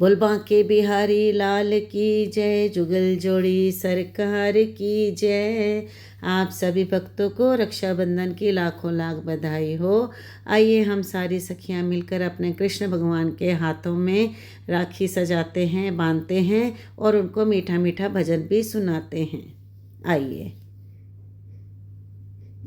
बोल बांके बिहारी लाल की जय, जुगल जोड़ी सरकार की जय। आप सभी भक्तों को रक्षाबंधन की लाखों लाख बधाई हो। आइए हम सारी सखियां मिलकर अपने कृष्ण भगवान के हाथों में राखी सजाते हैं, बांधते हैं और उनको मीठा मीठा भजन भी सुनाते हैं। आइए।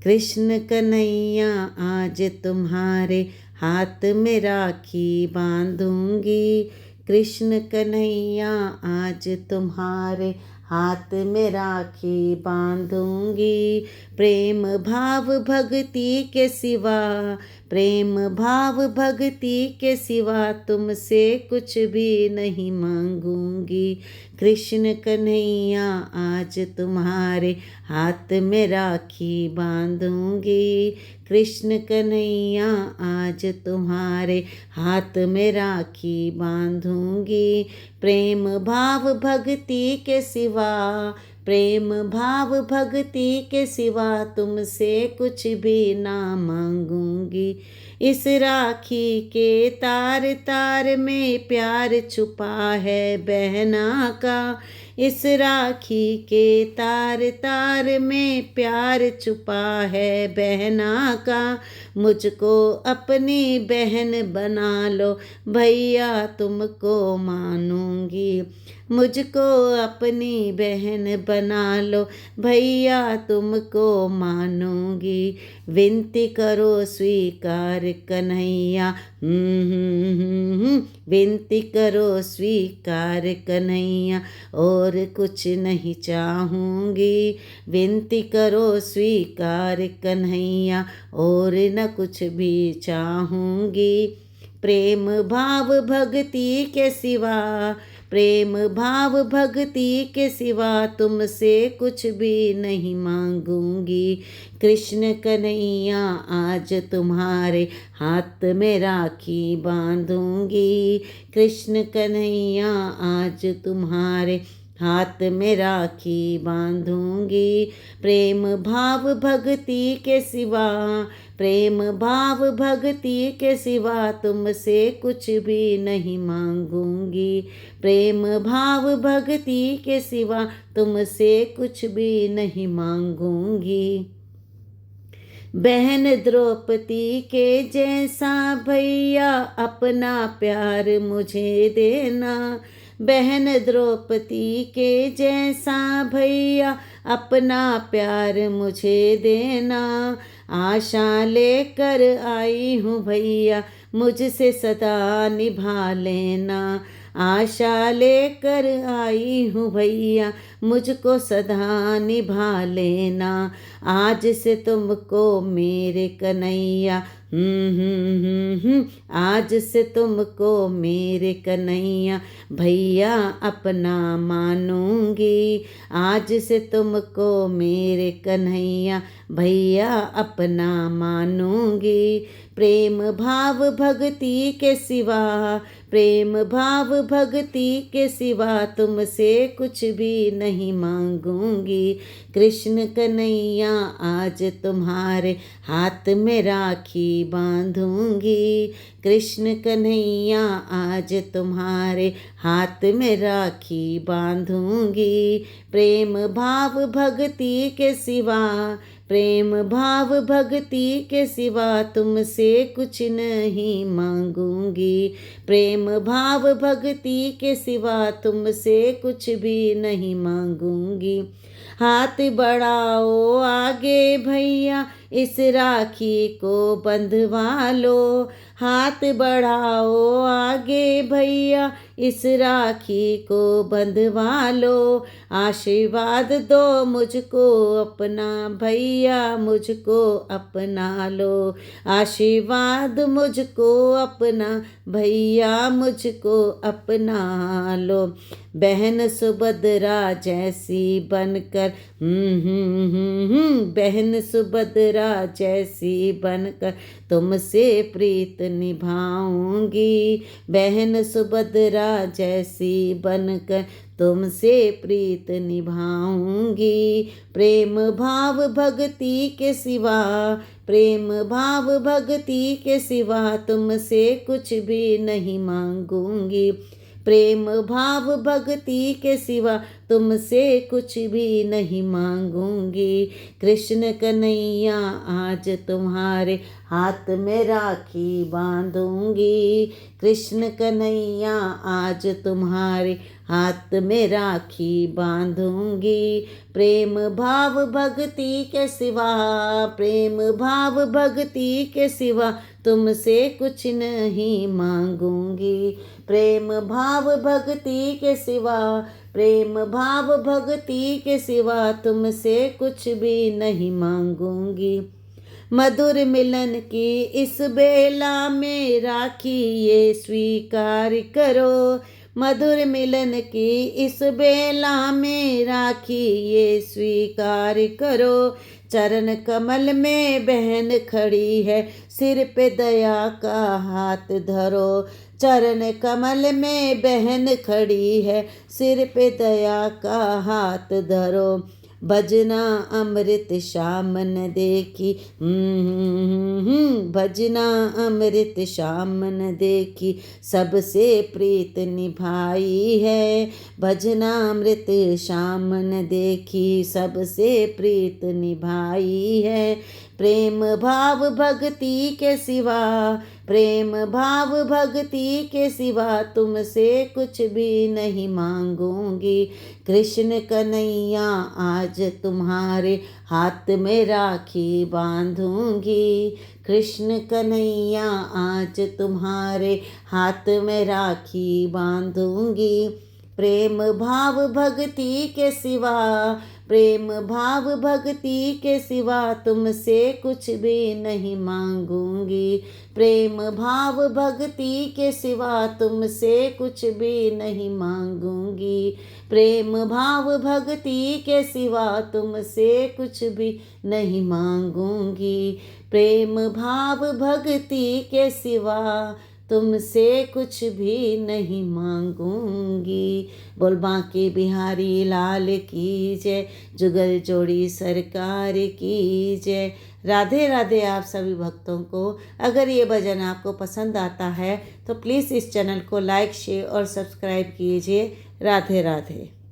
कृष्ण कन्हैया आज तुम्हारे हाथ में राखी बांधूंगी। कृष्ण कन्हैया आज तुम्हारे हाथ में राखी बांधूंगी। प्रेम भाव भक्ति के सिवा, प्रेम भाव भक्ति के सिवा तुमसे कुछ भी नहीं मांगूंगी। कृष्ण कन्हैया आज तुम्हारे हाथ में राखी बांधूंगी। कृष्ण कन्हैया आज तुम्हारे हाथ में राखी बांधूंगी। प्रेम भाव भक्ति के सिवा, प्रेम भाव भक्ति के सिवा तुमसे कुछ भी ना मांगूंगी। इस राखी के तार तार में प्यार छुपा है बहना का। इस राखी के तार तार में प्यार छुपा है बहना का। मुझको अपनी बहन बना लो भैया तुमको मानूंगी। मुझको अपनी बहन बना लो भैया तुमको मानूंगी। विनती करो स्वीकार कन्हैया, विनती करो स्वीकार कन्हैया, और कुछ नहीं चाहूँगी। विनती करो स्वीकार कन्हैया, और न कुछ भी चाहूँगी। प्रेम भाव भक्ति के सिवा, प्रेम भाव भक्ति के सिवा तुमसे कुछ भी नहीं मांगूंगी। कृष्ण कन्हैया आज तुम्हारे हाथ में राखी बांधूंगी। कृष्ण कन्हैया आज तुम्हारे हाथ में राखी बांधूंगी। प्रेम भाव भक्ति के सिवा, प्रेम भाव भक्ति के सिवा तुमसे कुछ भी नहीं मांगूंगी। प्रेम भाव भक्ति के सिवा तुमसे कुछ भी नहीं मांगूंगी। बहन द्रौपदी के जैसा भैया अपना प्यार मुझे देना। बहन द्रौपदी के जैसा भैया अपना प्यार मुझे देना। आशा लेकर आई हूँ भैया मुझसे सदा निभा लेना। आशा लेकर आई हूँ भैया मुझको सदा निभा लेना। आज से तुमको मेरे कन्हैया, आज से तुमको मेरे कन्हैया भैया अपना मानूंगी। आज से तुमको मेरे कन्हैया भैया अपना मानूंगी। प्रेम भाव भक्ति के सिवा, प्रेम भाव भक्ति के सिवा तुमसे कुछ भी नहीं मांगूंगी। कृष्ण कन्हैया आज तुम्हारे हाथ में राखी बांधूंगी। कृष्ण कन्हैया आज तुम्हारे हाथ में राखी बांधूंगी। प्रेम भाव भक्ति के सिवा, प्रेम भाव भक्ति के सिवा तुमसे कुछ नहीं मांगूंगी। प्रेम भाव भक्ति के सिवा तुमसे कुछ भी नहीं मांगूंगी। हाथ बढ़ाओ आगे भैया इस राखी को बंधवा लो। हाथ बढ़ाओ आगे भैया इस राखी को बंधवा लो। आशीर्वाद दो मुझको अपना भैया मुझको अपना लो। आशीर्वाद मुझको अपना भैया मुझको अपना लो। बहन सुभद्रा जैसी बनकर, बहन सुभद्रा जैसी बनकर तुमसे प्रीत निभाऊंगी। बहन सुभद्रा जैसी बनकर तुमसे प्रीत निभाऊंगी। प्रेम भाव भक्ति के सिवा, प्रेम भाव भक्ति के सिवा तुमसे कुछ भी नहीं मांगूंगी। प्रेम भाव भक्ति के सिवा तुमसे कुछ भी नहीं मांगूंगी। कृष्ण कन्हैया आज तुम्हारे हाथ में राखी बांधूंगी। कृष्ण कन्हैया आज तुम्हारे हाथ में राखी बांधूंगी। प्रेम भाव भक्ति के सिवा, प्रेम भाव भक्ति के सिवा तुमसे कुछ नहीं मांगूंगी। प्रेम भाव भक्ति के सिवा, प्रेम भाव भक्ति के सिवा तुमसे कुछ भी नहीं मांगूंगी। मधुर मिलन की इस बेला में राखी ये स्वीकार करो। मधुर मिलन की इस बेला में राखी ये स्वीकार करो। चरण कमल में बहन खड़ी है, सिर पे दया का हाथ धरो। चरण कमल में बहन खड़ी है, सिर पे दया का हाथ धरो। भजना अमृत श्याम न देखी, भजना अमृत श्याम न देखी, सबसे प्रीत निभाई है। भजना अमृत श्याम न देखी, सबसे प्रीत निभाई है। प्रेम भाव भक्ति के सिवा, प्रेम भाव भक्ति के सिवा तुमसे कुछ भी नहीं मांगूंगी। कृष्ण कन्हैया आज तुम्हारे हाथ में राखी बांधूंगी। कृष्ण कन्हैया आज तुम्हारे हाथ में राखी बांधूंगी। प्रेम भाव भक्ति के सिवा, प्रेम भाव भक्ति के सिवा तुमसे कुछ भी नहीं मांगूंगी। प्रेम भाव भक्ति के सिवा तुमसे कुछ भी नहीं मांगूंगी। प्रेम भाव भक्ति के सिवा तुमसे कुछ भी नहीं मांगूंगी। प्रेम भाव भक्ति के सिवा तुमसे कुछ भी नहीं मांगूंगी। बोल बांके बिहारी लाल की जय, जुगल जोड़ी सरकार की जय। राधे राधे आप सभी भक्तों को। अगर ये भजन आपको पसंद आता है तो प्लीज़ इस चैनल को लाइक, शेयर और सब्सक्राइब कीजिए। राधे राधे।